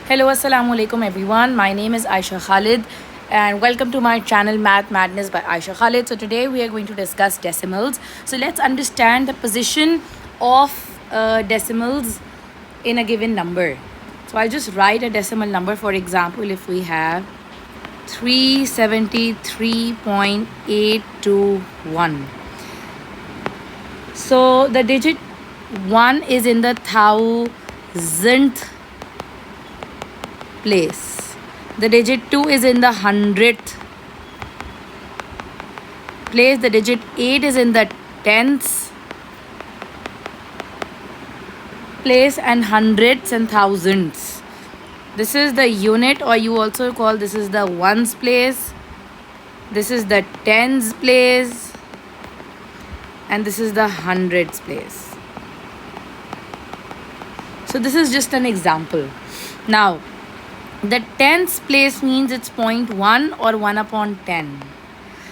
Hello, assalamu alaikum everyone. My name is Aisha Khalid and welcome to my channel Math Madness by Aisha Khalid. So today we are going to discuss decimals. So let's understand the position of decimals in a given number. So I'll just write a decimal number. For example, if we have 373.821. So the digit 1 is in the thousandth place. The digit 2 is in the hundredth place. The digit 8 is in the tenths place, and hundreds and thousands. This is the unit, or you also call this is the ones place. This is the tens place, and this is the hundreds place. So this is just an example. Now, the tens place means it's 0.1 or 1 upon 10.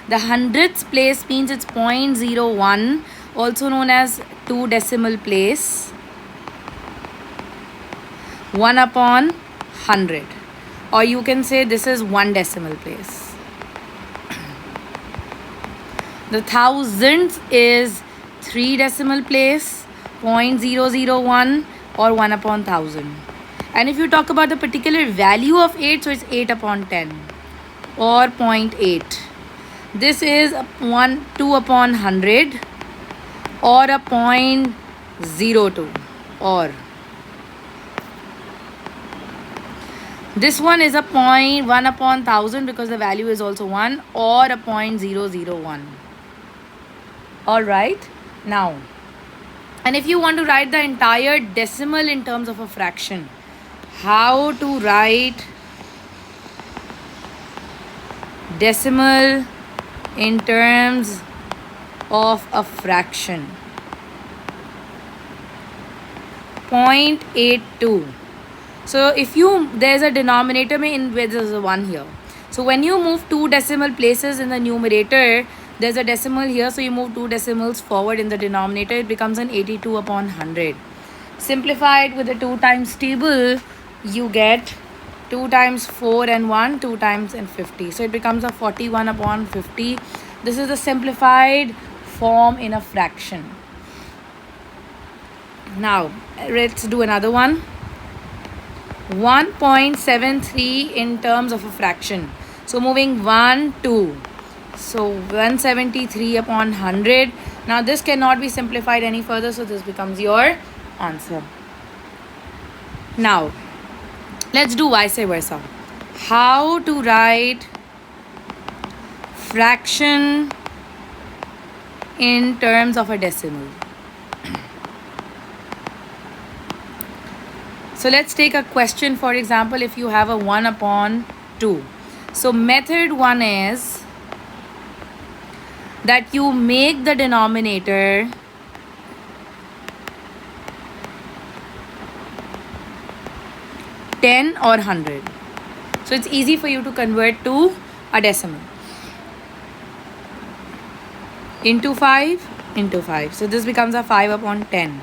The hundredths place means it's 0.01, also known as 2 decimal place, 1 upon 100. Or you can say this is 1 decimal place. The thousandths is 3 decimal place, 0.001 or 1 upon 1000. And if you talk about the particular value of 8, so it's 8 upon 10 or 0.8. This is 2 upon 100 or a 0.02 or. This one is a 0.1 upon 1000 because the value is also 1, or a 0.001. Alright, now, and if you want to write the entire decimal in terms of a fraction, how to write decimal in terms of a fraction? 0.82. So if there's a denominator in where there's a 1 here. So when you move 2 decimal places in the numerator, there's a decimal here, so you move 2 decimals forward in the denominator, it becomes an 82 upon 100. Simplified with the 2 times table, you get 2 times 4 and 1, 2 times and 50. So it becomes a 41 upon 50. This is the simplified form in a fraction. Now, let's do another one. 1.73 in terms of a fraction. So moving 1, 2. So 173 upon 100. Now this cannot be simplified any further, so this becomes your answer. Now, let's do vice versa. How to write fraction in terms of a decimal? So let's take a question. For example, if you have a 1 upon 2. So method 1 is that you make the denominator (10) or 100. So it's easy for you to convert to a decimal. Into 5, into 5. So this becomes a 5 upon 10.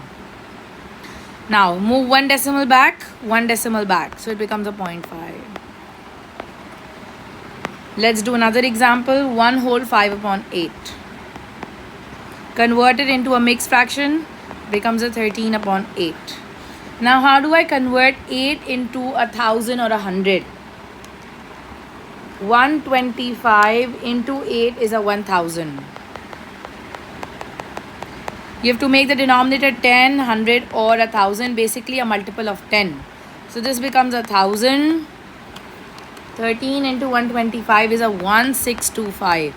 Now move 1 decimal back, 1 decimal back. So it becomes a 0.5. Let's do another example. 1 whole 5 upon 8. Convert it into a mixed fraction, becomes a 13 upon 8. Now how do I convert 8 into 1000 or 100? 125 into 8 is a 1000. You have to make the denominator 10, 100 or 1000, basically a multiple of 10. So this becomes 1000. 13 into 125 is a 1625.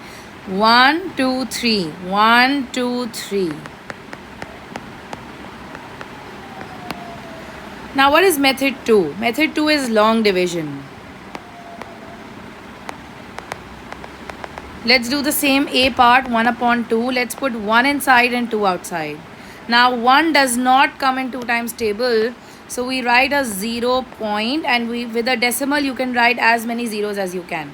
1, 2, 3. 1, 2, 3. Now what is method 2? Method 2 is long division. Let's do the same A part, 1 upon 2. Let's put 1 inside and 2 outside. Now 1 does not come in 2 times table. So we write a 0 point, and with a decimal you can write as many zeros as you can.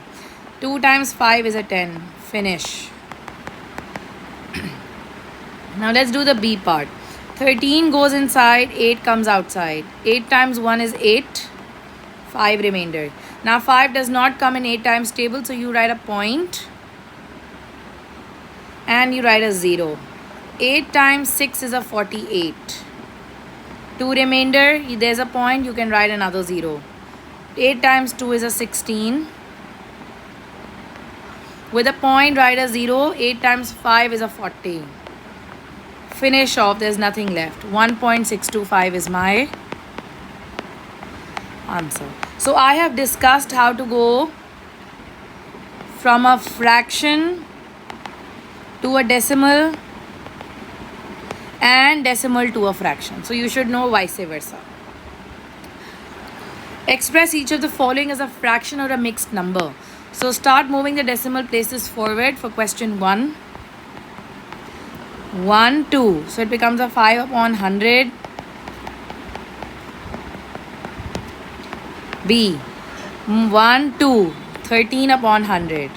2 times 5 is a 10. Finish. Now let's do the B part. 13 goes inside, 8 comes outside. 8 times 1 is 8. 5 remainder. Now 5 does not come in 8 times table, so you write a point and you write a 0. 8 times 6 is a 48. 2 remainder, there's a point, you can write another 0. 8 times 2 is a 16. With a point, write a 0. 8 times 5 is a 40. Finish off, there's nothing left. 1.625 is my answer. So I have discussed how to go from a fraction to a decimal and decimal to a fraction. So you should know vice versa. Express each of the following as a fraction or a mixed number. So start moving the decimal places forward for question 1. 1, 2. So it becomes a 5 upon 100. B. 1, 2. 13 upon 100.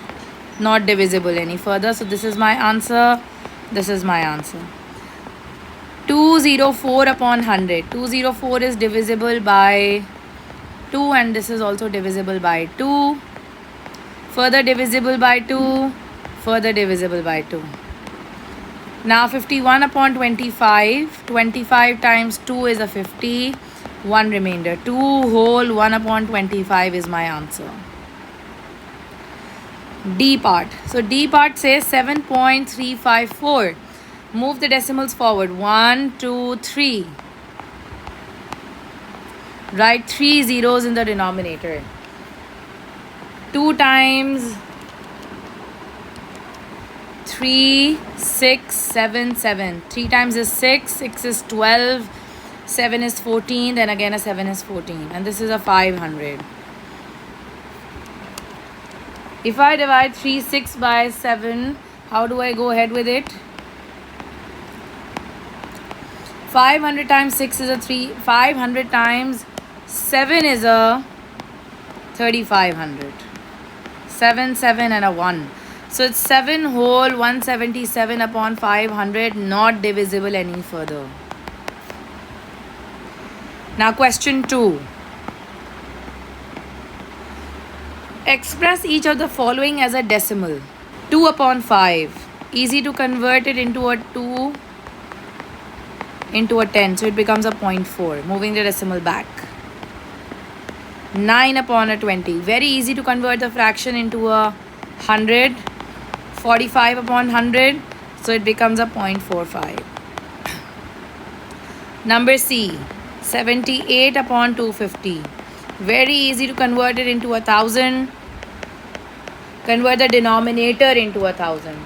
Not divisible any further. So this is my answer. This is my answer. 204 upon 100. 204 is divisible by 2 and this is also divisible by 2. Further divisible by 2. Further divisible by 2. Now 51 upon 25. 25 times 2 is a 50. 1 remainder. 2 whole 1 upon 25 is my answer. D part. So D part says 7.354. Move the decimals forward. 1, 2, 3. Write 3 zeros in the denominator. 2 times 3, 6, 7, 7. 3 times is 6, 6 is 12, 7 is 14, then again a 7 is 14. And this is a 500. If I divide 3, 6 by 7, how do I go ahead with it? 500 times 6 is a 3. 500 times 7 is a 3500. 7, 7 and a 1. So it's 7 whole 177 upon 500, not divisible any further. Now question 2. Express each of the following as a decimal. 2 upon 5. Easy to convert it into a 2 into a 10. So it becomes a 0.4. Moving the decimal back. 9 upon a 20. Very easy to convert the fraction into a 100. 45 upon 100. So it becomes a 0.45. Number C. 78 upon 250. Very easy to convert it into 1,000. Convert the denominator into 1,000.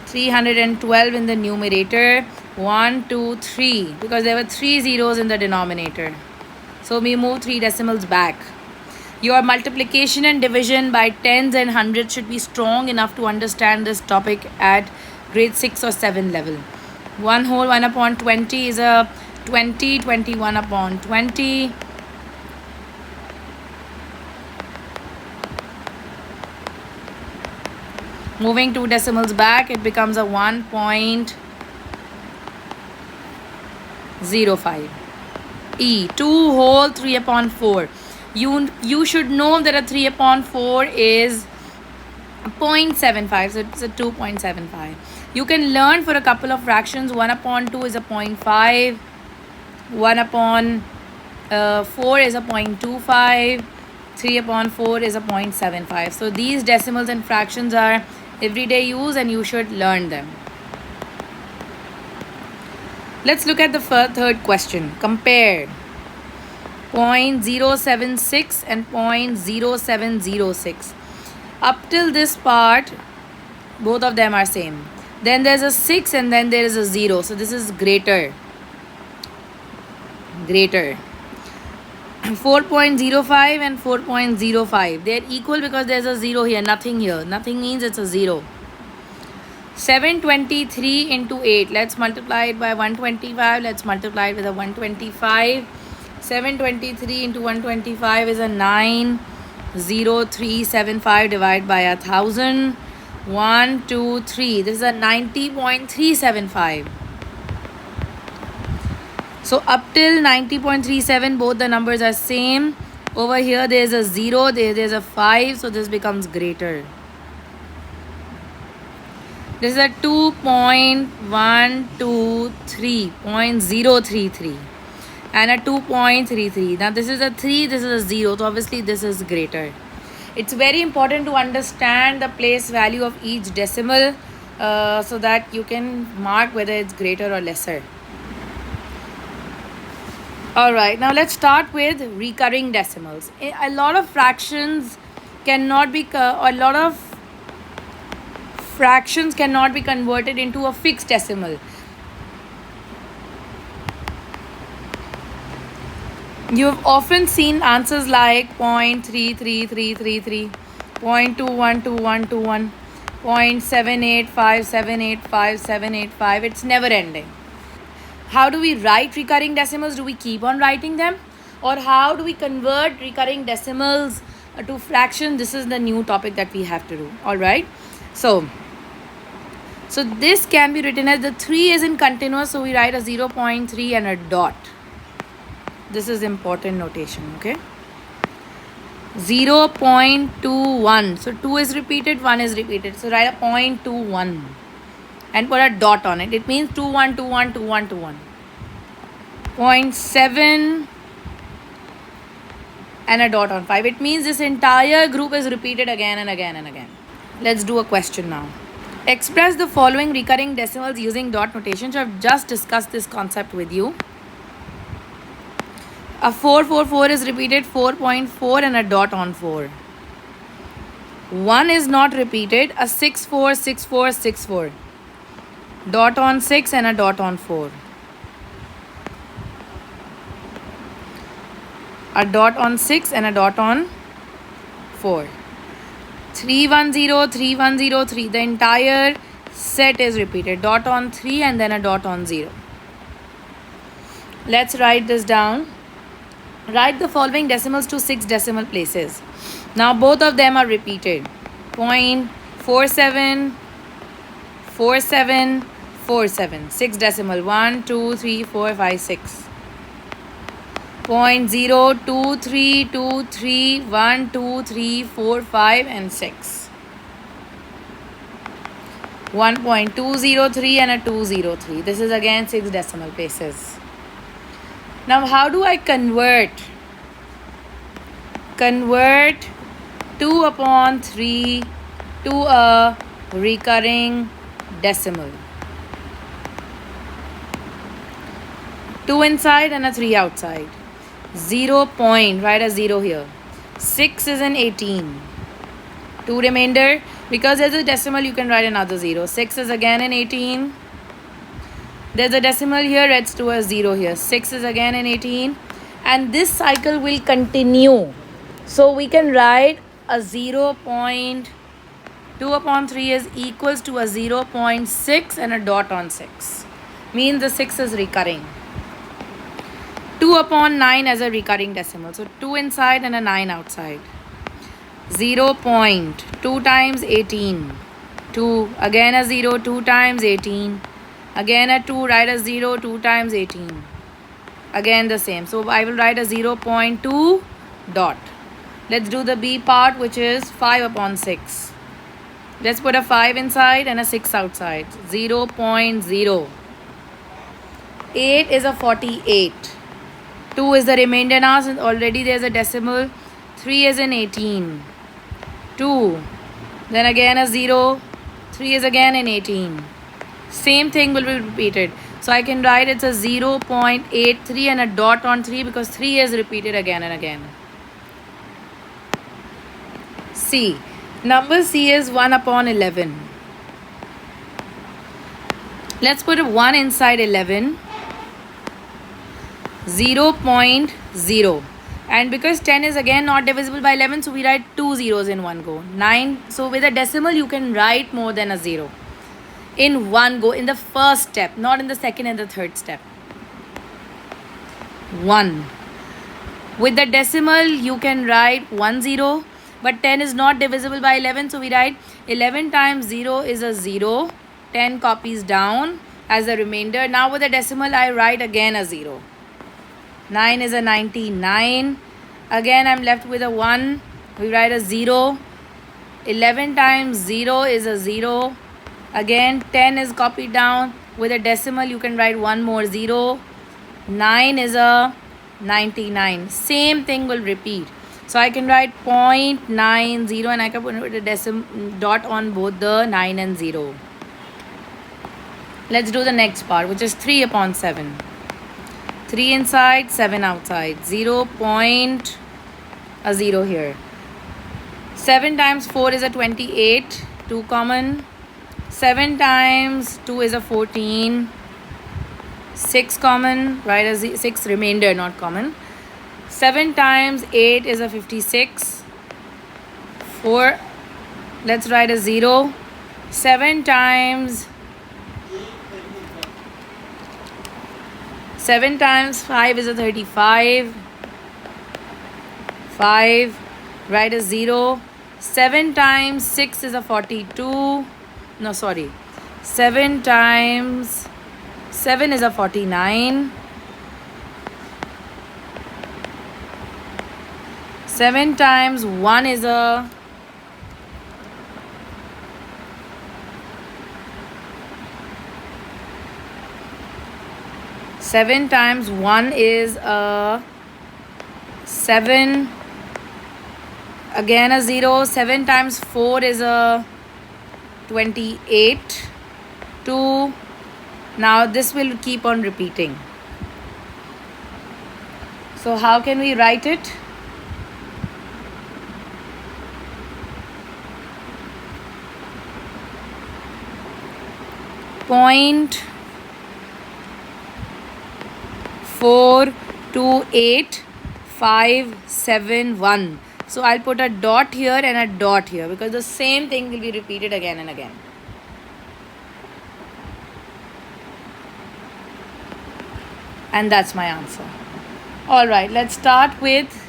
312 in the numerator. 1, 2, 3. Because there were 3 zeros in the denominator. So we move 3 decimals back. Your multiplication and division by tens and hundreds should be strong enough to understand this topic at grade 6 or 7 level. 1 whole 1 upon 20 is a 20. 21 upon 20. Moving 2 decimals back, it becomes a 1.05. E. 2 whole 3 upon 4. You should know that a 3 upon 4 is 0.75. So it's a 2.75. You can learn for a couple of fractions. 1 upon 2 is a 0.5. 1 upon 4 is a 0.25. 3 upon 4 is a 0.75. So these decimals and fractions are everyday use and you should learn them. Let's look at the third question. Compare 0.076 and 0.0706. Up till this part, both of them are same. Then there's a 6 and then there is a 0. So this is greater. 4.05 and 4.05. They're equal because there's a 0 here. Nothing here. Nothing means it's a 0. 723 into 8. Let's multiply it by 125. Let's multiply it with a 125. 723 into 125 is a 90375 divided by 1,000. 1, 2, 3. This is a 90.375. So up till 90.37, both the numbers are same. Over here there is a 0, there's a 5, so this becomes greater. This is a 2.123.033 and a 2.33. Now this is a 3, this is a 0, so obviously this is greater. It's very important to understand the place value of each decimal so that you can mark whether it's greater or lesser. Alright, now let's start with recurring decimals. A lot of fractions cannot be converted into a fixed decimal. You've often seen answers like 0.33333, 0.212121, 0.7857857885. It's never ending. How do we write recurring decimals? Do we keep on writing them? Or how do we convert recurring decimals to fractions? This is the new topic that we have to do. Alright. So this can be written as the 3 is in continuous. So we write a 0.3 and a dot. This is important notation. Okay. 0.21. So 2 is repeated, 1 is repeated. So write a 0.21. And put a dot on it. It means 21212121. 0.7 and a dot on 5. It means this entire group is repeated again and again and again. Let's do a question now. Express the following recurring decimals using dot notation. So I've just discussed this concept with you. A 444 is repeated, 4.4 and a dot on 4. 1 is not repeated, a 646464. Dot on 6 and a dot on 4. A dot on 6 and a dot on 4. 310, 3103. The entire set is repeated. Dot on 3 and then a dot on 0. Let's write this down. Write the following decimals to 6 decimal places. Now both of them are repeated. 0.47, 47, 47. 6 decimal. 1, 2, 3, 4, 5, 6. 0.02323, 1, 2, 3, 4, 5 and 6. 1.203 and a 203. This is again 6 decimal places. Now how do I convert 2 upon 3 to a recurring decimal? 2 inside and a 3 outside. 0 point, write a 0 here. 6 is an 18. 2 remainder. Because there's a decimal, you can write another 0. 6 is again an 18. There's a decimal here, let's do a 0 here. 6 is again an 18. And this cycle will continue. So we can write a 0.2 upon 3 is equals to a 0.6 and a dot on 6. Means the 6 is recurring. 2 upon 9 as a recurring decimal. So 2 inside and a 9 outside. 0.2 times 18. 2. Again a 0. 2 times 18. Again a 2. Write a 0. 2 times 18. Again the same. So I will write a 0.2 dot. Let's do the B part, which is 5 upon 6. Let's put a 5 inside and a 6 outside. 0.0. 8 is a 48. 2 is the remainder now, since already there's a decimal. 3 is an 18. 2. Then again a 0. 3 is again an 18. Same thing will be repeated. So I can write it's a 0.83 and a dot on 3 because 3 is repeated again and again. C. Number C is 1 upon 11. Let's put a 1 inside 11. 0.0. And because 10 is again not divisible by 11, so we write 2 zeros in one go. 9. So with a decimal, you can write more than a 0 in one go, in the first step, not in the second and the third step. 1. With the decimal, you can write 1 0, but 10 is not divisible by 11, so we write 11 times 0 is a 0. 10 copies down as the remainder. Now with the decimal, I write again a 0. 9 is a 99. Again, I'm left with a 1. We write a 0. 11 times 0 is a 0. Again, 10 is copied down. With a decimal, you can write one more 0. 9 is a 99. Same thing will repeat. So I can write 0.90 and I can put a decimal dot on both the 9 and 0. Let's do the next part, which is 3 upon 7. 3 inside, 7 outside. 0 point, a 0 here. 7 times 4 is a 28. 2 common. 7 times 2 is a 14. 6 common. Write as 6 remainder, not common. 7 times 8 is a 56. 4. Let's write a 0. 7 times 5 is a 35. 5. Write a 0. 7 times 6 is a 42. No, sorry. 7 times 7 is a 49. 7 times 1 is a 7 times 1 is a 7. Again a 0. 7 times 4 is a 28. 2. Now this will keep on repeating. So how can we write it? Point 428,571. So I'll put a dot here and a dot here because the same thing will be repeated again and again. And that's my answer. Alright, let's start with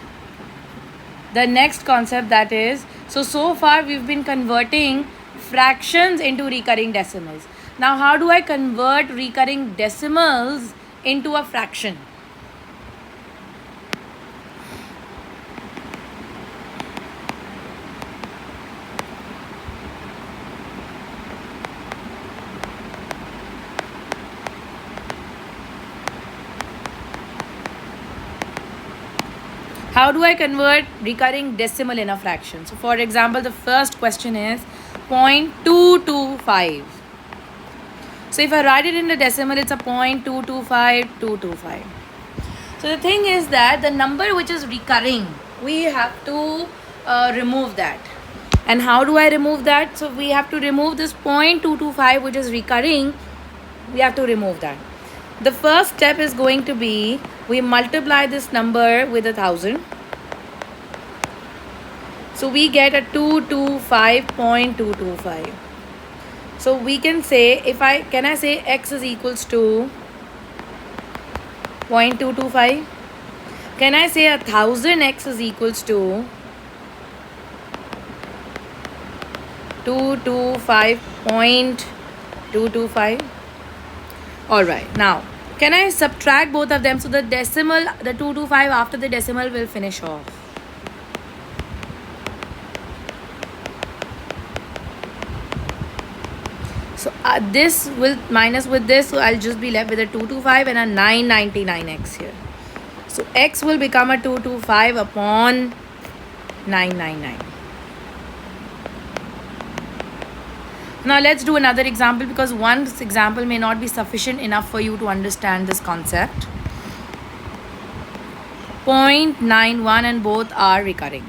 the next concept, that is, so far we've been converting fractions into recurring decimals. Now how do I convert recurring decimals into a fraction? How do I convert recurring decimal in a fraction? So for example, the first question is 0.225. So if I write it in the decimal, it's a 0.225225. So the thing is that the number which is recurring, we have to remove that. And how do I remove that? So we have to remove this 0.225 which is recurring. We have to remove that. The first step is going to be, we multiply this number with 1,000. So we get a 225.225. So we can say, can I say x is equals to 0.225? Can I say 1,000x is equals to 225.225? Alright, now can I subtract both of them? So the decimal, the 225 after the decimal will finish off. So this will minus with this, so I'll just be left with a 225 and a 999x here. So x will become a 225 upon 999. Now let's do another example, because one example may not be sufficient enough for you to understand this concept. 0.91 and both are recurring.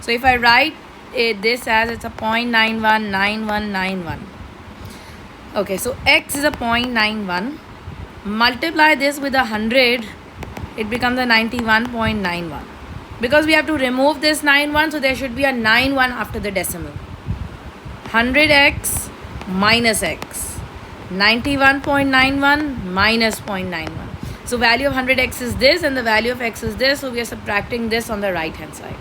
So if I write this as, it's a 0.919191. Okay, so x is a 0.91. Multiply this with 100, it becomes a 91.91. Because we have to remove this 91, so there should be a 91 after the decimal. 100x minus x. 91.91 minus 0.91. So value of 100x is this and the value of x is this. So we are subtracting this on the right hand side.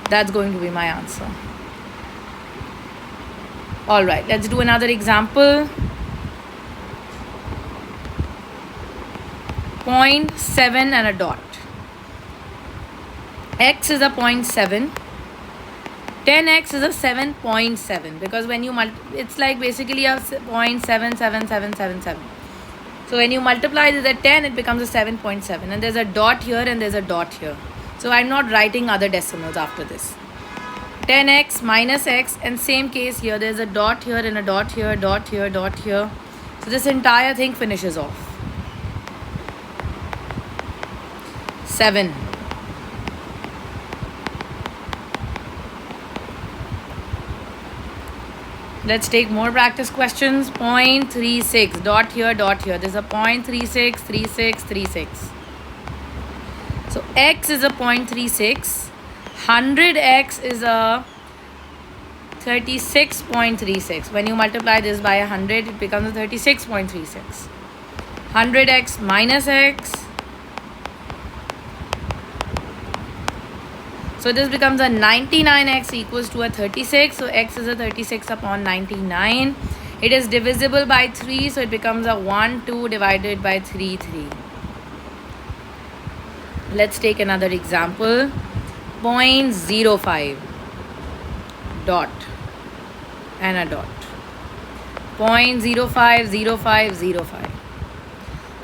That's going to be my answer. Alright, let's do another example. 0.7 and a dot. X is a 0.7. 10x is a 7.7 because when you it's like basically a 0.77777. So when you multiply this at 10, it becomes a 7.7, and there's a dot here and there's a dot here. So I'm not writing other decimals after this. 10x minus x, and same case here, there's a dot here and a dot here, dot here, dot here. So this entire thing finishes off. 7. Let's take more practice questions. 0.36, dot here, dot here. There's a 0.36, 36, 36. So x is a 0.36. 100x is a 36.36. When you multiply this by 100, it becomes a 36.36. 100x minus x. So this becomes a 99x equals to a 36. So x is a 36 upon 99. It is divisible by 3. So it becomes a 1, 2 divided by 3, 3. Let's take another example. 0.05 dot and a dot. 0.050505.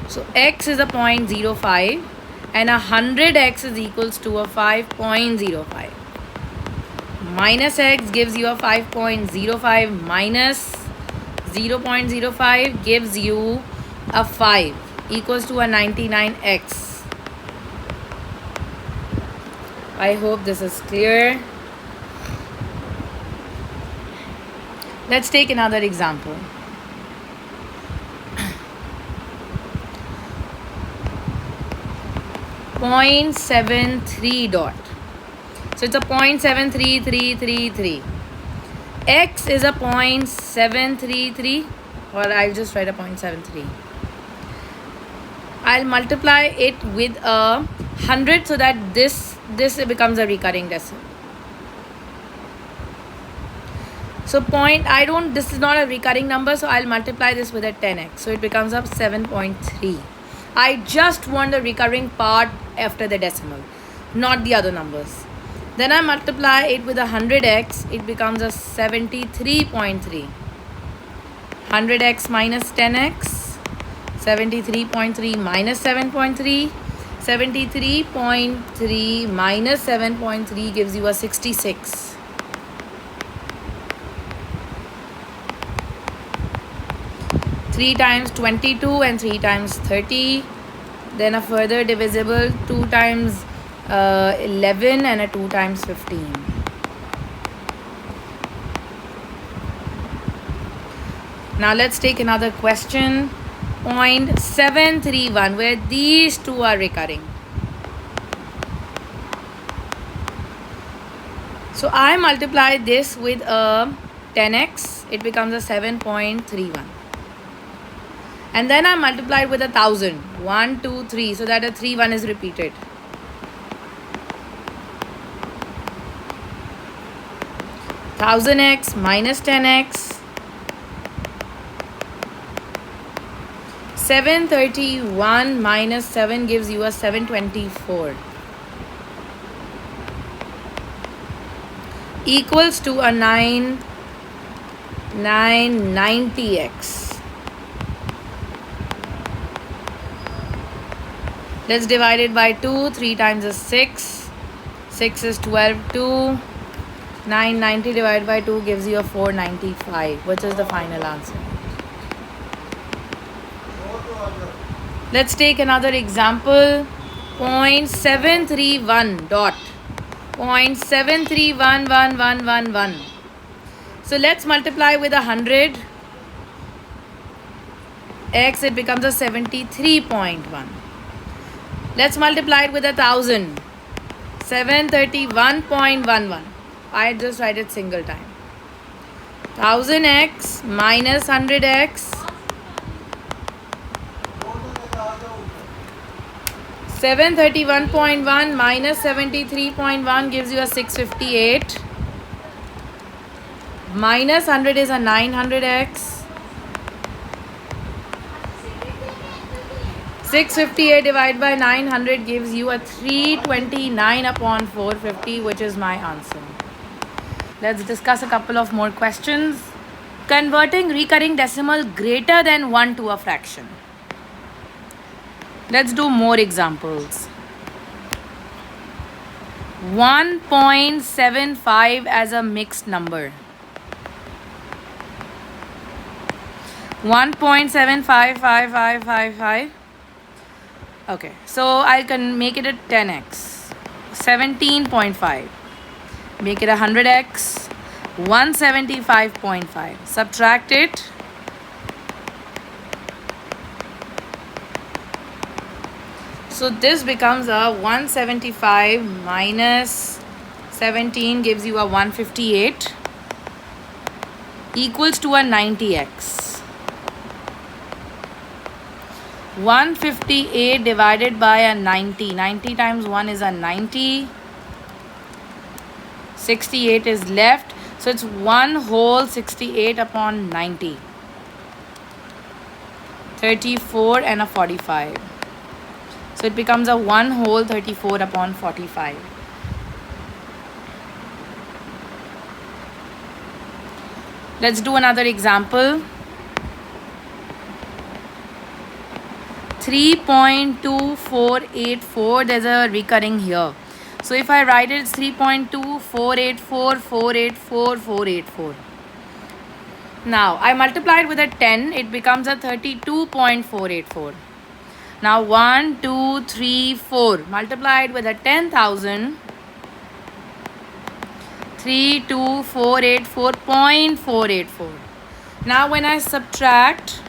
So x is a 0.05 and 100x is equals to a 5.05. Minus x gives you a 5.05 minus 0.05 gives you a 5 equals to a 99x. I hope this is clear. Let's take another example. .73 dot. So it's a 0.73333. X is a 0.733, or I'll just write a 0.73. I'll multiply it with a 100 so that this becomes a recurring decimal. So this is not a recurring number, so I'll multiply this with a 10x. So it becomes up 7.3. I just want the recurring part after the decimal, not the other numbers. Then I multiply it with a 100x, it becomes a 73.3. 100x minus 10x, 73.3 minus 7.3. 73.3 minus 7.3 gives you a 66. Three times 22 and 3 times 30. Then a further divisible 2 times 11 and a 2 times 15. Now let's take another question. 0.731, where these two are recurring. So I multiply this with a 10x, it becomes a 7.31. And then I multiply it with 1,000. 1, 2, 3, so that a 3, 1 is repeated. Thousand x minus 10x. 731 minus 7 gives you a 724. Equals to a 990x. Let's divide it by 2. 3 times is 6. 6 is 12. 2. 990 divided by 2 gives you a 495, which is the final answer. Let's take another example. 0.731 dot. 0.731111. So let's multiply with 100. X, it becomes a 73.1. Let's multiply it with 1,000. 731.11. I just write it single time. 1000x minus 100x. 731.1 minus 73.1 gives you a 658. Minus 100 is a 900x. 658 divided by 900 gives you a 329 upon 450, which is my answer. Let's discuss a couple of more questions. Converting recurring decimal greater than 1 to a fraction. Let's do more examples. 1.75 as a mixed number. 1.755555. Okay, so I can make it a 10x. 17.5. Make it a 100x. 175.5. Subtract it. So this becomes a 175 minus 17 gives you a 158 equals to a 90x. 158 divided by a 90. 90 times 1 is a 90. 68 is left. So it's 1 whole 68 upon 90. 34 and a 45. So it becomes a 1 whole 34 upon 45. Let's do another example. 3.2484. There's a recurring here. So if I write it, it's 3.2484484. Now I multiply it with a 10. It becomes a 32.484. Now 1, 2, 3, 4 multiplied with a 10,000. 32484.484. Now when I subtract,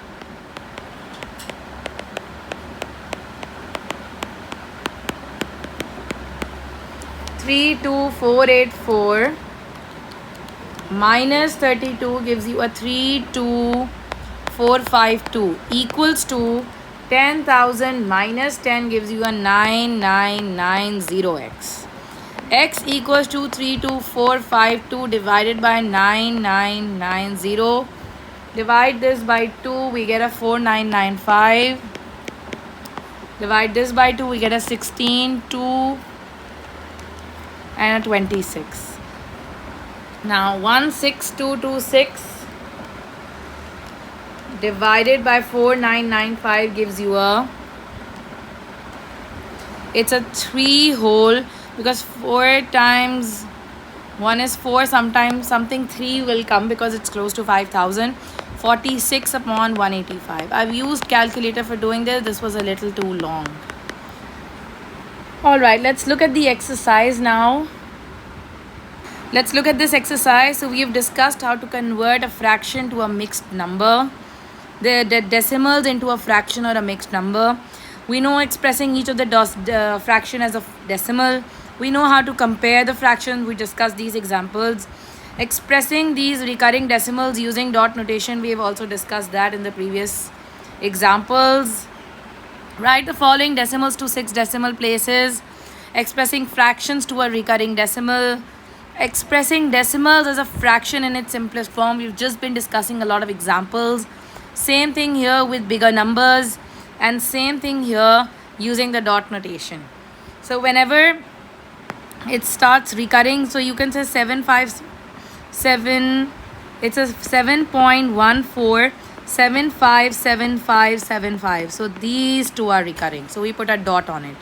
three two four eight four minus 32 gives you a 32452 equals to 10,000 minus 10 gives you a 9990x. X equals to 32452 divided by 9990. Divide this by 2, we get a 4995. Divide this by 2, we get a 16, 2 and a 26. Now 16226 divided by 4995 gives you a, it's a 3 whole, because 4 times 1 is 4, sometimes something 3 will come because it's close to 5,000. 46 upon 185. I've used calculator for doing this. This was a little too long. Alright, let's look at the exercise now. Let's look at this exercise. So we have discussed how to convert a fraction to a mixed number. The decimals into a fraction or a mixed number. We know expressing each of the fraction as a decimal. We know how to compare the fractions. We discussed these examples. Expressing these recurring decimals using dot notation. We have also discussed that in the previous examples. Write the following decimals to 6 decimal places. Expressing fractions to a recurring decimal. Expressing decimals as a fraction in its simplest form. We've just been discussing a lot of examples. Same thing here with bigger numbers, and same thing here using the dot notation. So whenever it starts recurring, so you can say 757, it's a 7.14 757575. So these two are recurring, so we put a dot on it.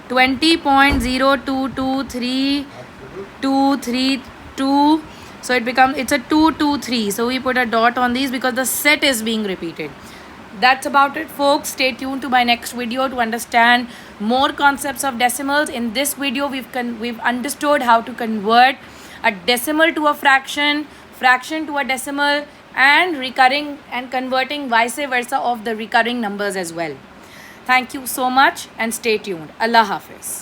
20.022322, so it's a 223, so we put a dot on these because the set is being repeated. That's about it, folks. Stay tuned to my next video to understand more concepts of decimals. In this video we've understood how to convert a decimal to a fraction to a decimal, and recurring and converting vice versa of the recurring numbers as well. Thank you so much and stay tuned. Allah Hafiz.